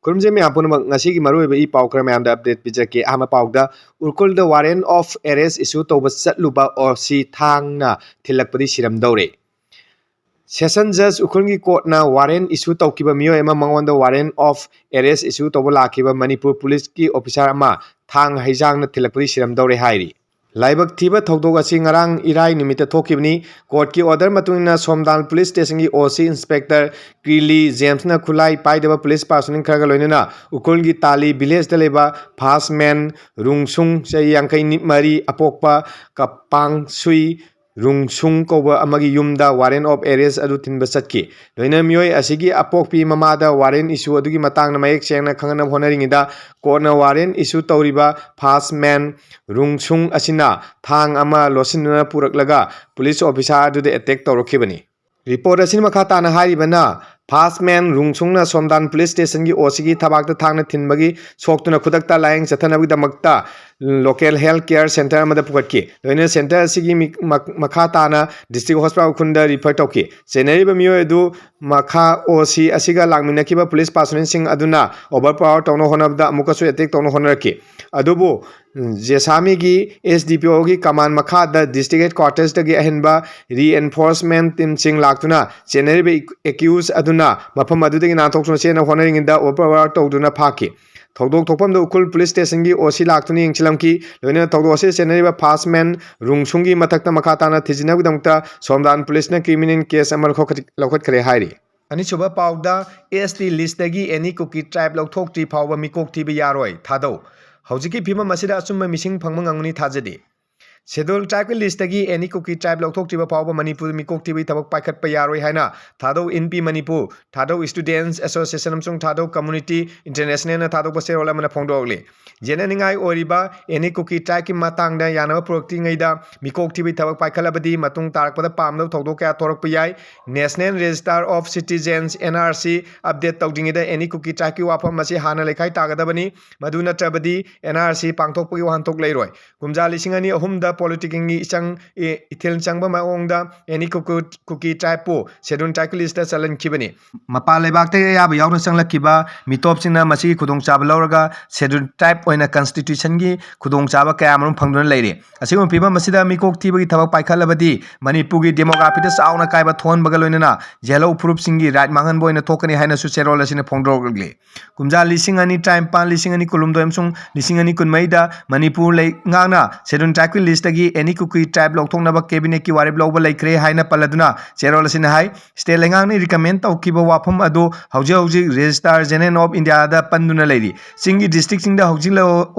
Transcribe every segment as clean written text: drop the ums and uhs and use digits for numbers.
Kurumje me apun ngasi ki maru be I paw kra me amda update pijake ama pawda urkul the warrant of arrest issue to satluba or si thangna thilakpadi siramdoure. Session Judge Ukulgi Court na warrant issue taukiba miyo ema mangonda warrant of arrest issue to lakiba Manipur Police ki officer ama thang haijang na thilakpadi siramdoure hairi. Laibak thiba thogdog asi ngarang irai nimita thokibni court ki order matungina Somdal Police Station ki OC Inspector Kili James na khulai paidaba police personnel kharaga loinana ukul gi tali village da leba Fastman Rungsung sei yangkai ni mari apokpa kapang sui Rungsung koba amagi yumda warrant of arrest adu tinba satki loina mioi asigi apokpi mamada warrant issue adugi matang na mayek chengna khangana honaringida court na warrant issue tawriba Fastman Rungsung asina thang ama losinna puraklaga police officer adu de attack tawrokibani report asin makata na haribana Fastman Rungsung na Somdan Police Station ki OC ki thabakta thangna thinbagi soktuna khudakta laing chathanabagi damakta local health care center amada pukatki loina center asigi makata na district hospital khunda refer tawki senariba miyo edu makha OC asiga langminakiba police personnel sing aduna overpower tawno honabda amukasu attack tawno honarki adubu Jesami gi SDPO gi command makha da district headquarters dagi ahenba reinforcement team sing laktuna senariba accused aduna mafam adudagi nathoksu sena honaring da overpower tawduna phaki thogdok thokpam da ukul police station gi OC laktuni ingchilamki loina thogdok ase senariba Fastman Rungsungi mathakta makhata na thijina gidamta Somdan police na criminal case amal lokhat khare hairi ani suba pawda ST list dagi any cookie tribe lokthok tri phawba mikok thiba yaroi thadau Haujiki Pima Masida Summa missing Pangmangani Tajadi. Schedule tribe list dagi any cookie tribe lokthok tiba pawba Manipur mikok tibi tabak paikat payaroi haina Thado NP Manipur Thado Students Association amsung Thado Community International na Thado Paserola mana phongdogli Jena ningai oriba any cookie tribe ki matangda yana prokti ngaida mikok tibi tabak paikalabadi matung tarakpada pamdo thogdo kya torak payai National Register of Citizens NRC update tawdingida any cookie tribe ki wafam masi hana lekhai tagadabani maduna tabadi NRC pangthok pagi wantok leiroi kumja lisingani ahumda politiking isang itil changba maongda any cookie tribe po schedule tribe list da chalan kibani mapa lebak te ya ba yawna changla kiba mitop sina masi khudong chaba lawraga schedule tribe oina constitution gi khudong chaba kaya marum phangduna leire asigum piba masida mikok tibagi thabak paikhalabadi manipur gi demography da sauna kaiba thon bagaloina jelo proof singi right mangan boina thokani haina su cherol asina phongdrogli kumja lisingani time pan lisingani kulumdo emsung lisingani kunmaida manipur lei ngana schedule tribe list dagi any cookie tribe lokthongnaba cabinet ki warib lawba laikre haina paladuna cherol asina hai state lengang ni recommend tawkiba wafam adu hauji register general of India da panduna leiri singi district sing da hauji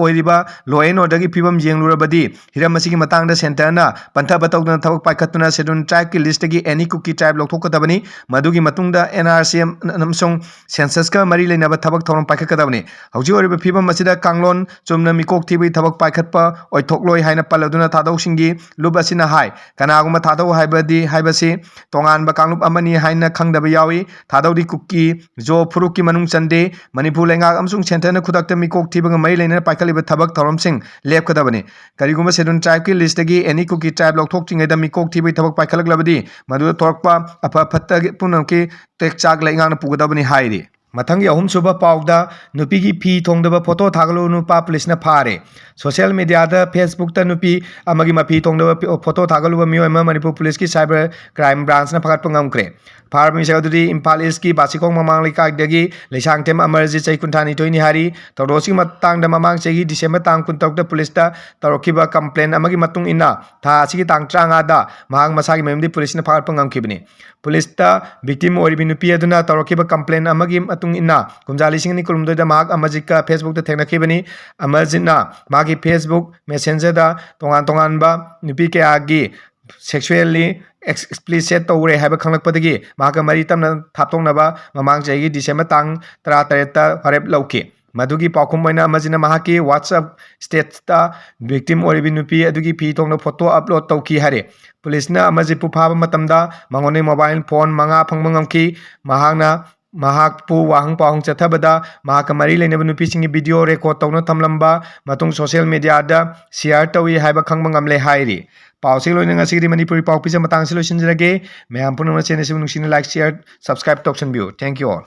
oiriba law and order gi pibam jenglurabadi hiramasi gi matang da center na pantha batawduna thabak paikhatuna schedule tribe ki list dagi any cookie tribe lokthokadabani madugi matungda NRC namsong census ka mari leinaba thabak thorom paikhatkadabani hauji oiriba pibam masida kanglon chumna mikok thibi thabak paikhatpa oithokloi haina paladuna thadau singi lubasina hai kanaguma thadau haibasi tongan ba kanglup amani haina khangdaba yawi thadau di cookie jo furuki manung chande manipur lenga amsung center na khudakta mikok thibaga mai leina paikaliba thabak thorom sing lepkadabani kariguma sedun tribe ki list gi any cookie tribe lokthok tingai da mikok thibi thabak paikalaglabadi madu torkpa apa phatta punam ki tek chak lainga na pugadabani hairi Mathangi ahum suba pawda nupi gi phi thongdaba photo thagalo nupa police na phare social media da Facebook ta nupi amagi mapi thongdaba photo thagalu miyo ma Manipur police ki cyber crime branch na phagat pangam kre phar mi sagadi Impal East ki basikong mamang lika dagi leisang tem amarji chai kunthani toini hari tawdosi matang da mamang chai December tang kuntok da police ta tarokiba complaint amagi matung ina tha asigi tang tranga da mahang masagi memdi police na phagat pangam kibni police ta victim oribi nupi aduna tarokiba complaint amagi ina kumjali singni kulumdo da mag amajika Facebook da thengna kibani amajina magi Facebook messenger da tongan ba nupi ke agi sexually explicit tawre haiba khanglakpadagi maga mari tamna thaptongnaba mamang jai December tang 13 ta harep lauki madugi pakhum moina amajina mahaki WhatsApp state ta victim oribi nupi adugi phi tongna photo upload tawki hare police na amaji pu phaba matamda mangone mobile phone manga phangmangamki mahangna mahakpu wahang pahong chathabada mahakamari leinaba nupi singi video record tawna thamlamba matung social media da share tawi haiba khangba ngamle hairi pawse loina ngasiri manipuri pawpisa matang solution jirage mayam punama channel se nungsina like share subscribe to option view thank you all